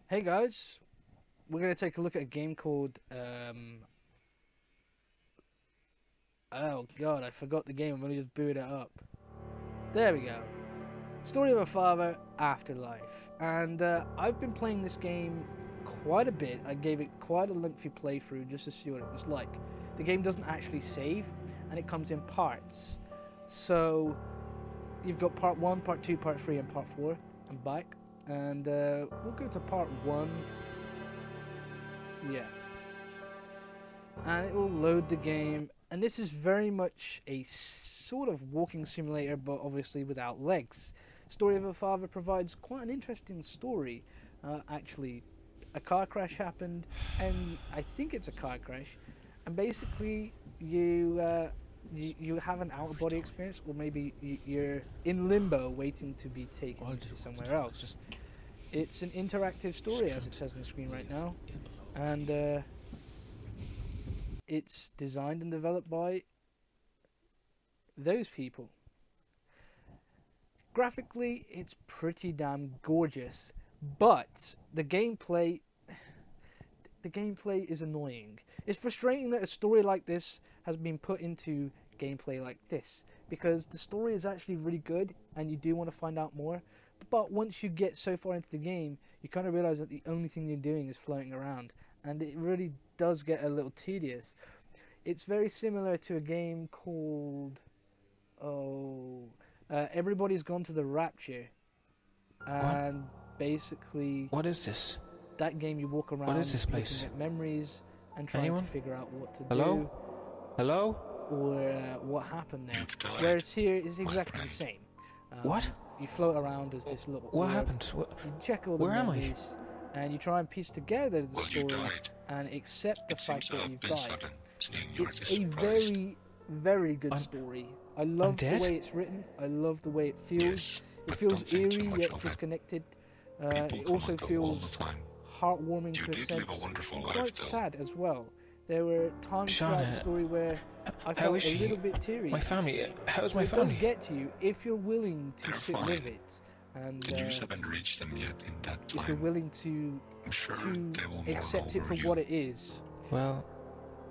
Hey guys, we're gonna take a look at a game called oh god, I forgot the game. I'm gonna just boot it up. There we go. Story of a Father Afterlife, and I've been playing this game quite a bit. I gave it quite a lengthy playthrough just to see what it was like. The game doesn't actually save, and it comes in parts. So you've got part one, part two, part three, and part four. I'm back, and we'll go to part one. Yeah. And it will load the game. And this is very much a sort of walking simulator, but obviously without legs. Story of a Father provides quite an interesting story. Actually, a car crash happened, and I think it's a car crash, and basically you have an out of body experience, or maybe you're in limbo waiting to be taken to somewhere else. It's an interactive story, as it says on the screen right now, and it's designed and developed by those people. Graphically, it's pretty damn gorgeous, but the gameplay is annoying. It's frustrating that a story like this has been put into gameplay like this, because the story is actually really good and you do want to find out more, but once you get so far into the game, you kind of realize that the only thing you're doing is floating around, and it really does get a little tedious. It's very similar to a game called Everybody's Gone to the Rapture, What? and basically What is this? that game you walk What around is this place? looking at memories and trying Anyone? to figure out what to Hello? do Hello? or what happened there. You've died, Whereas here it's my exactly the friend. same. What? You float around as this little What orb. happened? What? You check all the Where am I? memories and you try and piece together the Well, you story died. and accept the It seems fact to that have you've been died. sudden, seeing you It's are a surprised. very, very good I'm- story. I love the dead? way it's written. I love the way it feels. Yes, It but feels don't think too eerie much yet of it. disconnected. People It come also and go all the feels time. heartwarming You to a did live a sense. wonderful And life, quite though. sad as well. There were times throughout the Shauna, story where I how felt is a she? little bit teary. My family. actually. How's So my it does family? get to you if you're willing to They're sit fine. with it, and The news haven't reached them yet in that if you're time. willing to I'm sure to they will mourn accept it over for you. what it is. Well,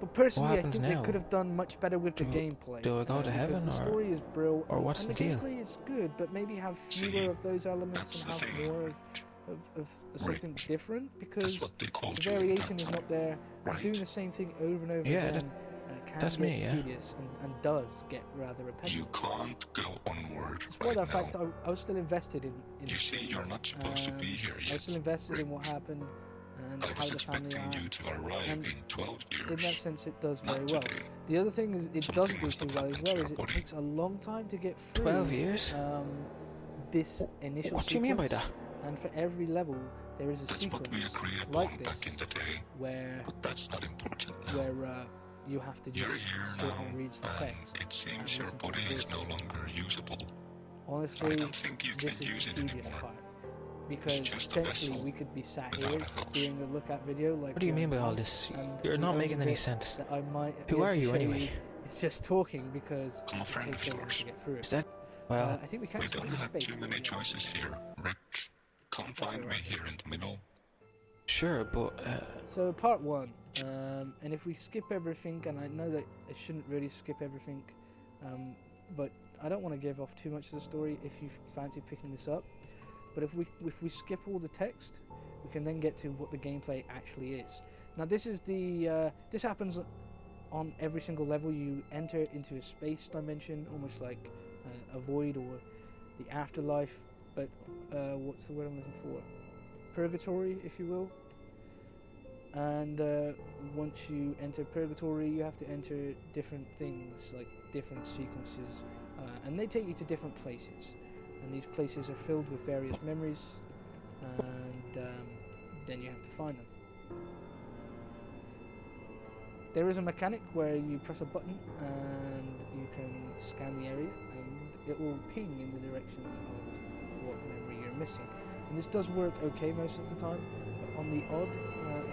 But personally, I happens think they now? could have done much better with the Do- gameplay. do I go to because heaven, the or- story is brilliant, or what's and the the deal? gameplay is good, but maybe have fewer See, of those elements that's and the have thing. more of something different, because That's what they called the you in variation that is time. not there. Right. Doing the same thing over and over Yeah, again can that's get me, yeah. tedious and does get rather You repetitive. can't go onward Despite right that fact, now. I was still invested in You the see, series, you're not supposed to be here I yet. was still invested in Rick. what happened and I how was the family expecting are. you to arrive and in 12 In that years. sense, it does very Not well. today. The other thing is it Something doesn't do must too have well as happened to well your is it body. takes a long time to get through 12 years? this initial What do you mean by sequence. that? And for every level, there is a That's what we sequence agreed like upon this back in the day. where But that's not important now. where you have to You're just here sit now, and read the and text. it seems and your listen to body is this. no longer usable. Honestly, I don't think you this can is use the it tedious anymore. part. Because just a potentially vessel we could be sat without here a host. doing a look at video like What do you right mean by now, all this? and You're the not only making any bit sense. that I might be Who able are to you show anyway? It's just talking because I'm a it friend takes of so long yours. to get through Is it. that? Well, I think we can't We skip don't the have space. too though, many yeah. choices here, Rick. Come find me alright. here in the middle. sure, but So part one, and if we skip everything, and I know that I shouldn't really skip everything, but I don't want to give off too much of the story if you fancy picking this up. But if we skip all the text, we can then get to what the gameplay actually is. Now this is this happens on every single level. You enter into a space dimension, almost like a void or the afterlife. But what's the word I'm looking for? Purgatory, if you will. And once you enter purgatory, you have to enter different things, like different sequences, and they take you to different places. And these places are filled with various memories, and then you have to find them. There is a mechanic where you press a button and you can scan the area, and it will ping in the direction of what memory you're missing. And this does work okay most of the time, but on the odd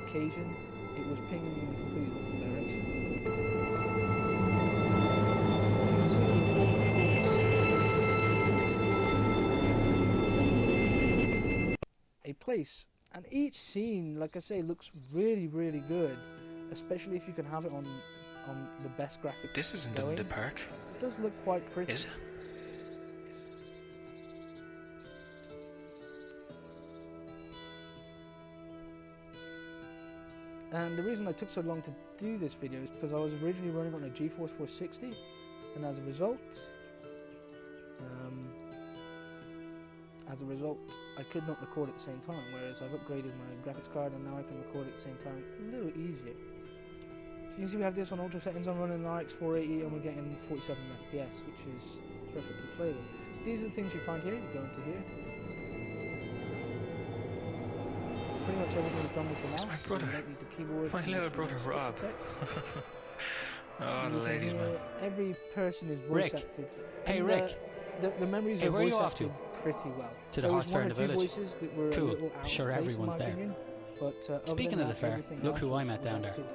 occasion, it was pinging in the completely wrong direction. So you can see a place And each scene, like I say, looks really, really good, especially if you can have it on the best graphics. This isn't going. in the park, It does look quite pretty. is it? And the reason I took so long to do this video is because I was originally running on a GeForce 460, and as a result, I could not record at the same time. Whereas I've upgraded my graphics card, and now I can record at the same time a little easier. So you can see we have this on ultra settings. I'm running an RX 480, and we're getting 47 FPS, which is perfectly playable. These are the things you find here. You go into here. Pretty much everything is done with the mouse. my so brother. you don't need the keyboard. My You little just brother skip the Rob. text. Oh, You the can ladies, hear man. Every person is voice Rick. acted. Hey, And, Rick. The memories Hey, are where are you voice off to? acted pretty well. To the There horse was fair one in or the two village. voices that were Cool. a little out Sure of place, everyone's in my there. opinion, but other Speaking than of the that, fair, everything look else who I was met down there. acted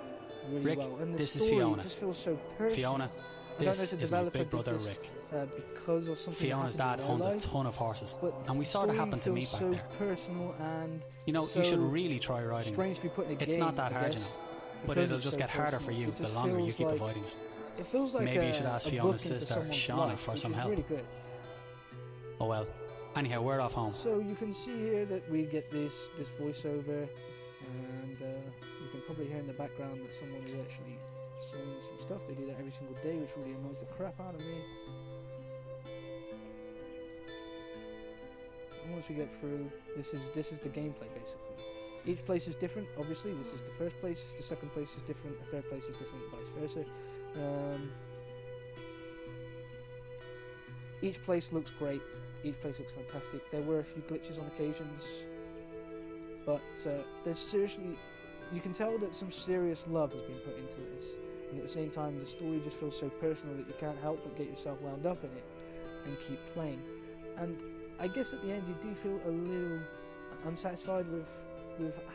really Rick, well. And the this is story Fiona. just feels so personal. Fiona, I don't know if this the is my developer big brother did this, Rick. because of something Fiona's that dad happened in owns their a life, ton of horses, but and we the sort of story happened to feels meet back so there. personal and You know, so you should really try riding it. strange to be put in a It's game. not that I hard, you guess, know, but because it'll it's just so get harder personal. for you It the just longer you feels keep like- avoiding it. It feels like Maybe you should ask a Fiona's book into sister, someone's Shauna, life, for which some is help. really good. Oh well. Anyhow, we're off home. So you can see here that we get this voiceover, and you can probably hear in the background that someone is actually saying some stuff. They do that every single day, which really annoys the crap out of me. And once we get through, this is the gameplay basically. Each place is different. Obviously, this is the first place. The second place is different. The third place is different, vice versa. Each place looks great. Each place looks fantastic. There were a few glitches on occasions, but there's seriously, you can tell that some serious love has been put into this, and at the same time the story just feels so personal that you can't help but get yourself wound up in it and keep playing. And I guess at the end you do feel a little unsatisfied with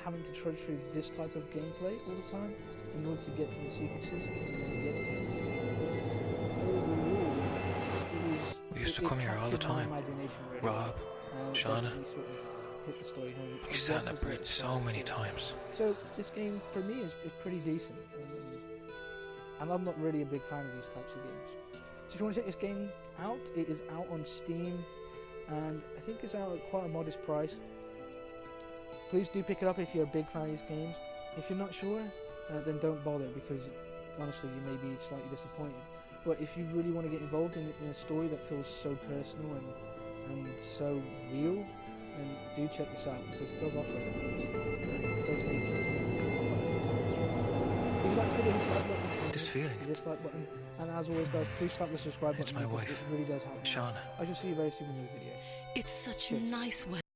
having to trudge through this type of gameplay all the time in order to get to the sequences that you want to get to. But overall, We used to come here all the time. Rob, Shauna. Hit the story home, which we I sat guess in is the what bridge it's so trying to many do. times. So this game for me is pretty decent, and I'm not really a big fan of these types of games. So if you want to check this game out, it is out on Steam, and I think it's out at quite a modest price. Please do pick it up if you're a big fan of these games. If you're not sure, then don't bother, because honestly you may be slightly disappointed. But if you really want to get involved in a story that feels so personal and so real, then do check this out, because it does offer that, and it does make you think quite a few times through. If you like this video, hit the like button, This feeling. the dislike button, and as always guys, please slap the subscribe It's button, my because wife, it really does help me. Shauna. I shall see you very soon in the video. It's such Cheers. nice weather.